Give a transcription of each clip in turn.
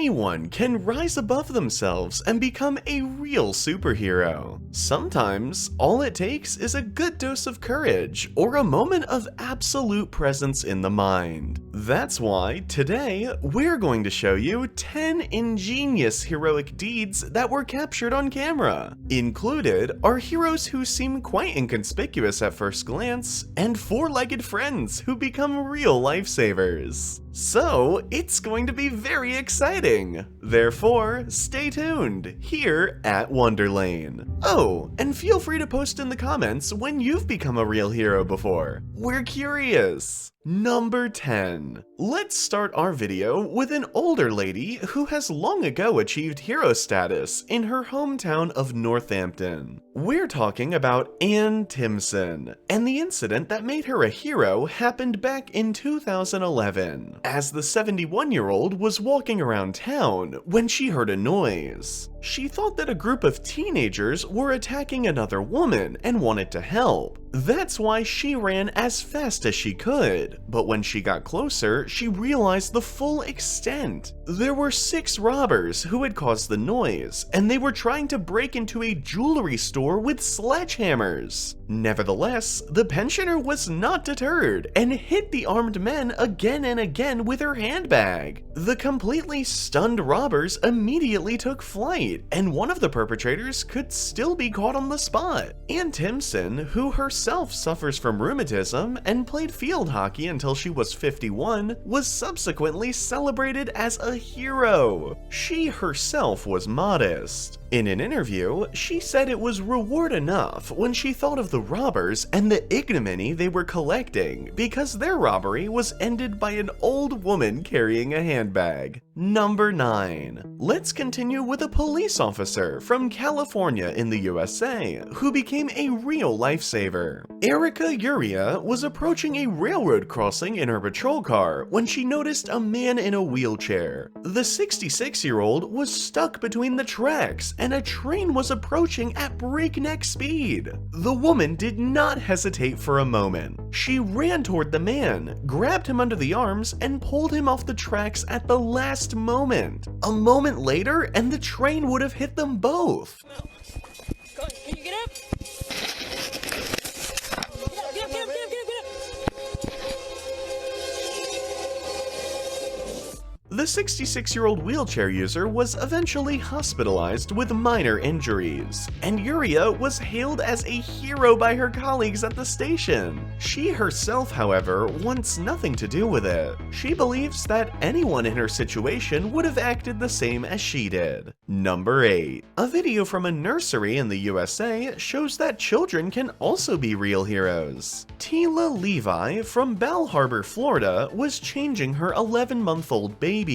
anyone can rise above themselves and become a real superhero. Sometimes, all it takes is a good dose of courage or a moment of absolute presence in the mind. That's why, today, we're going to show you 10 ingenious heroic deeds that were captured on camera. Included are heroes who seem quite inconspicuous at first glance, and four-legged friends who become real lifesavers. So, it's going to be very exciting! Therefore, stay tuned, here at Wonderlane. Oh, and feel free to post in the comments when you've become a real hero before. We're curious! Number 10. Let's start our video with an older lady who has long ago achieved hero status in her hometown of Northampton. We're talking about Anne Timson, and the incident that made her a hero happened back in 2011, as the 71-year-old was walking around town when she heard a noise. She thought that a group of teenagers were attacking another woman and wanted to help. That's why she ran as fast as she could, but when she got closer, she realized the full extent. There were 6 robbers who had caused the noise, and they were trying to break into a jewelry store with sledgehammers. Nevertheless, the pensioner was not deterred and hit the armed men again and again with her handbag. The completely stunned robbers immediately took flight, and one of the perpetrators could still be caught on the spot. Anne Timson, who herself suffers from rheumatism and played field hockey until she was 51, was subsequently celebrated as a hero. She herself was modest. In an interview, she said it was reward enough when she thought of the robbers and the ignominy they were collecting because their robbery was ended by an old woman carrying a handbag. Number 9. Let's continue with a police officer from California in the USA who became a real lifesaver. Erica Yuria was approaching a railroad crossing in her patrol car when she noticed a man in a wheelchair. The 66-year-old was stuck between the tracks and a train was approaching at breakneck speed. The woman did not hesitate for a moment. She ran toward the man, grabbed him under the arms, and pulled him off the tracks at the last moment. A moment later, and the train would have hit them both. Can you get up? Get up. The 66-year-old wheelchair user was eventually hospitalized with minor injuries, and Yuria was hailed as a hero by her colleagues at the station. She herself, however, wants nothing to do with it. She believes that anyone in her situation would have acted the same as she did. Number 8. A video from a nursery in the USA shows that children can also be real heroes. Tila Levi from Bell Harbor, Florida, was changing her 11-month-old baby.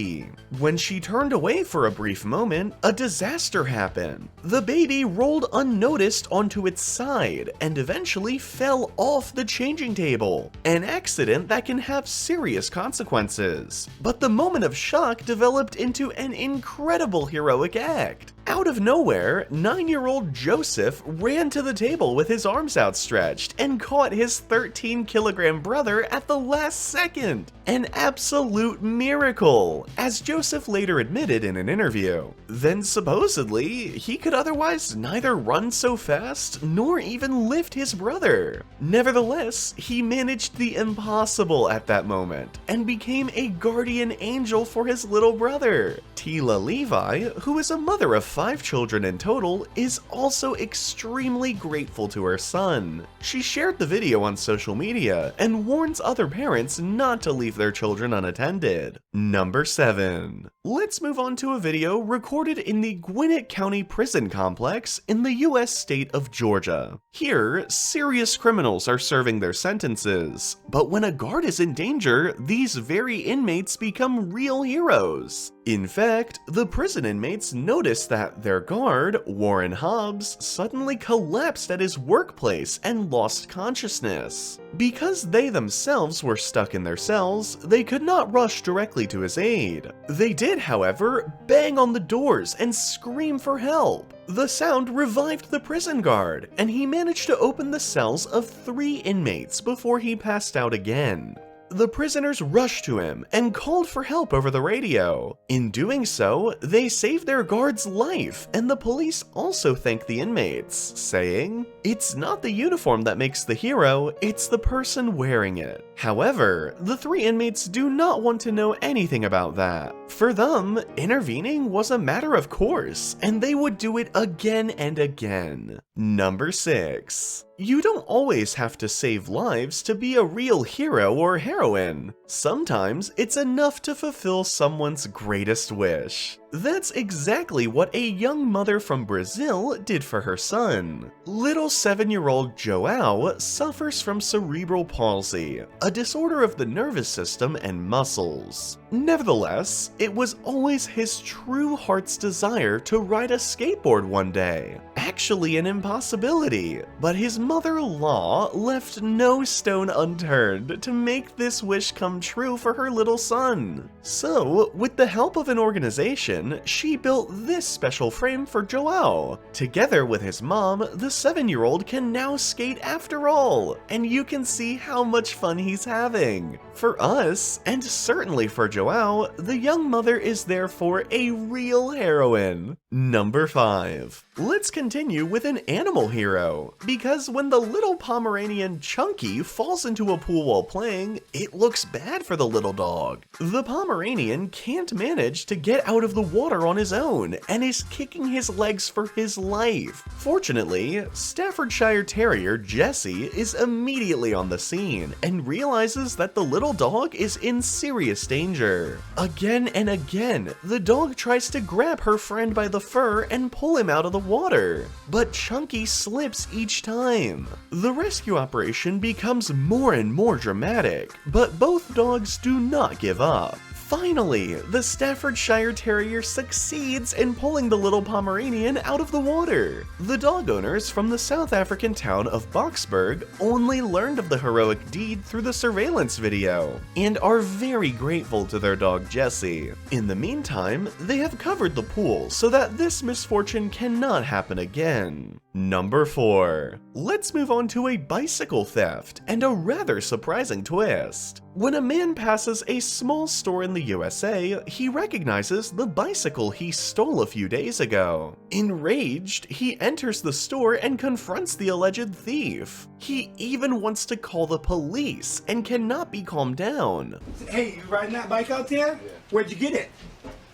When she turned away for a brief moment, a disaster happened. The baby rolled unnoticed onto its side and eventually fell off the changing table, an accident that can have serious consequences. But the moment of shock developed into an incredible heroic act. Out of nowhere, 9-year-old Joseph ran to the table with his arms outstretched and caught his 13-kilogram brother at the last second. An absolute miracle, as Joseph later admitted in an interview. Then supposedly, he could otherwise neither run so fast nor even lift his brother. Nevertheless, he managed the impossible at that moment and became a guardian angel for his little brother. Tila Levi, who is a mother of 5 children in total, is also extremely grateful to her son. She shared the video on social media and warns other parents not to leave their children unattended. Number 7. Let's move on to a video recorded in the Gwinnett County Prison Complex in the US state of Georgia. Here, serious criminals are serving their sentences, but when a guard is in danger, these very inmates become real heroes. In fact, the prison inmates noticed that their guard, Warren Hobbs, suddenly collapsed at his workplace and lost consciousness. Because they themselves were stuck in their cells, they could not rush directly to his aid. They did, however, bang on the doors and scream for help. The sound revived the prison guard, and he managed to open the cells of 3 inmates before he passed out again. the prisoners rushed to him and called for help over the radio. In doing so, they saved their guard's life, and the police also thanked the inmates, saying, "It's not the uniform that makes the hero, it's the person wearing it." However, the 3 inmates do not want to know anything about that. For them, intervening was a matter of course, and they would do it again and again. Number 6. You don't always have to save lives to be a real hero or heroine. Sometimes it's enough to fulfill someone's greatest wish. That's exactly what a young mother from Brazil did for her son. Little 7-year-old João suffers from cerebral palsy, a disorder of the nervous system and muscles. Nevertheless, it was always his true heart's desire to ride a skateboard one day. Actually an impossibility, but his mother-in-law left no stone unturned to make this wish come true for her little son. So, with the help of an organization, she built this special frame for João. Together with his mom, the 7-year-old can now skate after all, and you can see how much fun he's having. For us, and certainly for João, the young mother is therefore a real heroine. Number 5. Let's continue with an animal hero, because when the little Pomeranian Chunky falls into a pool while playing, it looks bad for the little dog. The Pomeranian can't manage to get out of the water on his own, and is kicking his legs for his life. Fortunately, Staffordshire Terrier Jessie is immediately on the scene, and realizes that the little dog is in serious danger. Again and again, the dog tries to grab her friend by the fur and pull him out of the water, but Chunky slips each time. The rescue operation becomes more and more dramatic, but both dogs do not give up. Finally, the Staffordshire Terrier succeeds in pulling the little Pomeranian out of the water. The dog owners from the South African town of Boksburg only learned of the heroic deed through the surveillance video, and are very grateful to their dog Jessie. In the meantime, they have covered the pool so that this misfortune cannot happen again. Number 4. Let's move on to a bicycle theft, and a rather surprising twist. When a man passes a small store in the USA, he recognizes the bicycle he stole a few days ago. Enraged, he enters the store and confronts the alleged thief. He even wants to call the police and cannot be calmed down. Hey, you riding that bike out there? Yeah. Where'd you get it?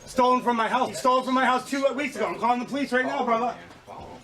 Stolen from my house. Stolen from my house 2 weeks ago. I'm calling the police right now, brother.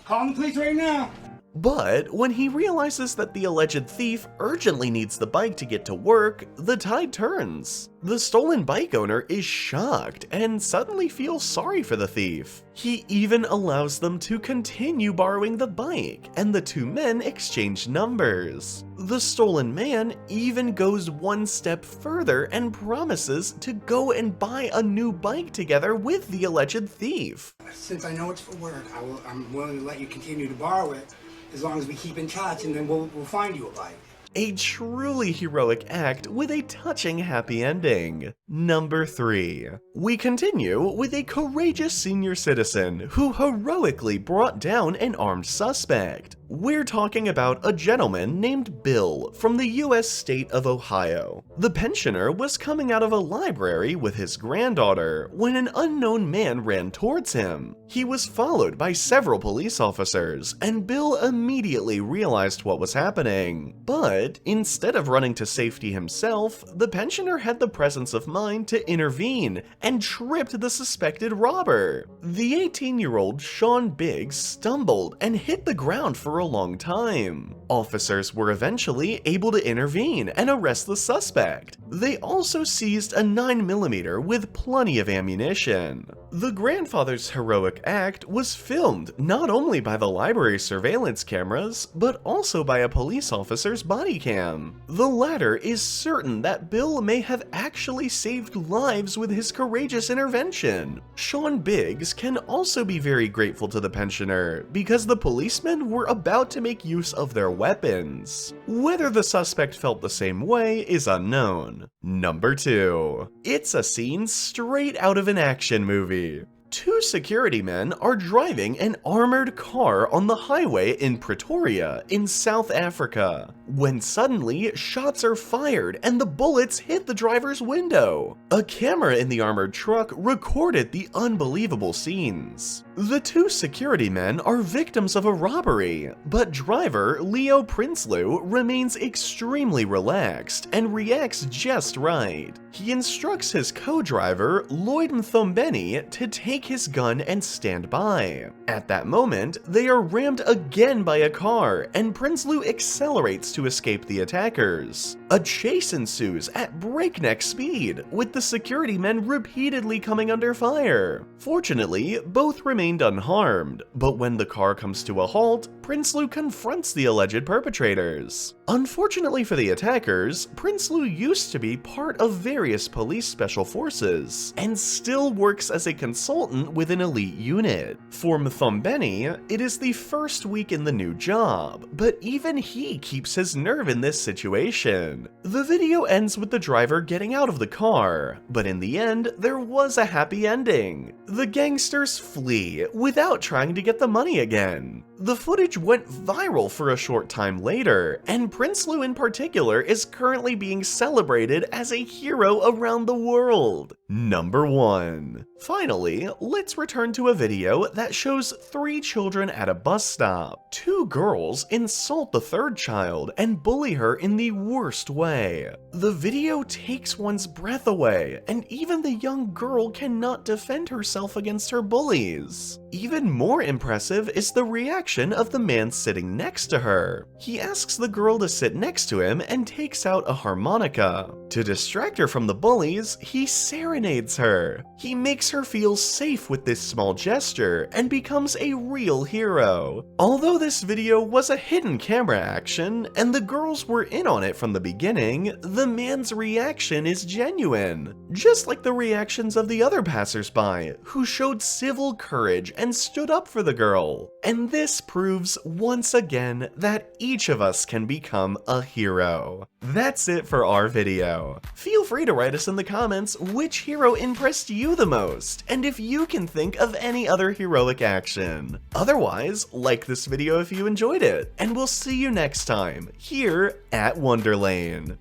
Calling the police right now. But when he realizes that the alleged thief urgently needs the bike to get to work, the tide turns. The stolen bike owner is shocked and suddenly feels sorry for the thief. He even allows them to continue borrowing the bike, and the 2 men exchange numbers. The stolen man even goes one step further and promises to go and buy a new bike together with the alleged thief. Since I know it's for work, I'm willing to let you continue to borrow it, as long as we keep in touch, and then we'll find you a bike. A truly heroic act with a touching happy ending. Number 3. We continue with a courageous senior citizen who heroically brought down an armed suspect. We're talking about a gentleman named Bill from the US state of Ohio. The pensioner was coming out of a library with his granddaughter when an unknown man ran towards him. He was followed by several police officers, and Bill immediately realized what was happening. But instead of running to safety himself, the pensioner had the presence of mind to intervene and tripped the suspected robber. The 18-year-old Sean Biggs stumbled and hit the ground for a long time. Officers were eventually able to intervene and arrest the suspect. They also seized a 9mm with plenty of ammunition. The grandfather's heroic act was filmed not only by the library surveillance cameras, but also by a police officer's body cam. The latter is certain that Bill may have actually saved lives with his courageous intervention. Sean Biggs can also be very grateful to the pensioner because the policemen were about to make use of their weapons. Whether the suspect felt the same way is unknown. Number 2. It's a scene straight out of an action movie. Two security men are driving an armored car on the highway in Pretoria in South Africa, when suddenly shots are fired and the bullets hit the driver's window. A camera in the armored truck recorded the unbelievable scenes. The two security men are victims of a robbery, but driver Leo Prinsloo remains extremely relaxed and reacts just right. He instructs his co-driver Lloyd Mthombeni to take his gun and stand by. At that moment, they are rammed again by a car, and Prinsloo accelerates to escape the attackers. A chase ensues at breakneck speed, with the security men repeatedly coming under fire. Fortunately, both remained unharmed, but when the car comes to a halt, Prinsloo confronts the alleged perpetrators. Unfortunately for the attackers, Prinsloo used to be part of various police special forces, and still works as a consultant with an elite unit. For Mthombeni, it is the first week in the new job, but even he keeps his nerve in this situation. The video ends with the driver getting out of the car, but in the end, there was a happy ending. The gangsters flee without trying to get the money again. The footage went viral for a short time later, and Prinsloo in particular is currently being celebrated as a hero around the world. Number 1. Finally, let's return to a video that shows 3 children at a bus stop. 2 girls insult the third child and bully her in the worst way. The video takes one's breath away, and even the young girl cannot defend herself against her bullies. Even more impressive is the reaction of the man sitting next to her. He asks the girl to sit next to him and takes out a harmonica. To distract her from the bullies, he serenades her. He makes her feel safe with this small gesture and becomes a real hero. Although this video was a hidden camera action and the girls were in on it from the beginning, the man's reaction is genuine, just like the reactions of the other passersby who showed civil courage and stood up for the girl. And this proves once again that each of us can become a hero. That's it for our video. Feel free to write us in the comments which hero impressed you the most, and if you can think of any other heroic action. Otherwise, like this video if you enjoyed it, and we'll see you next time, here at Wonderlane.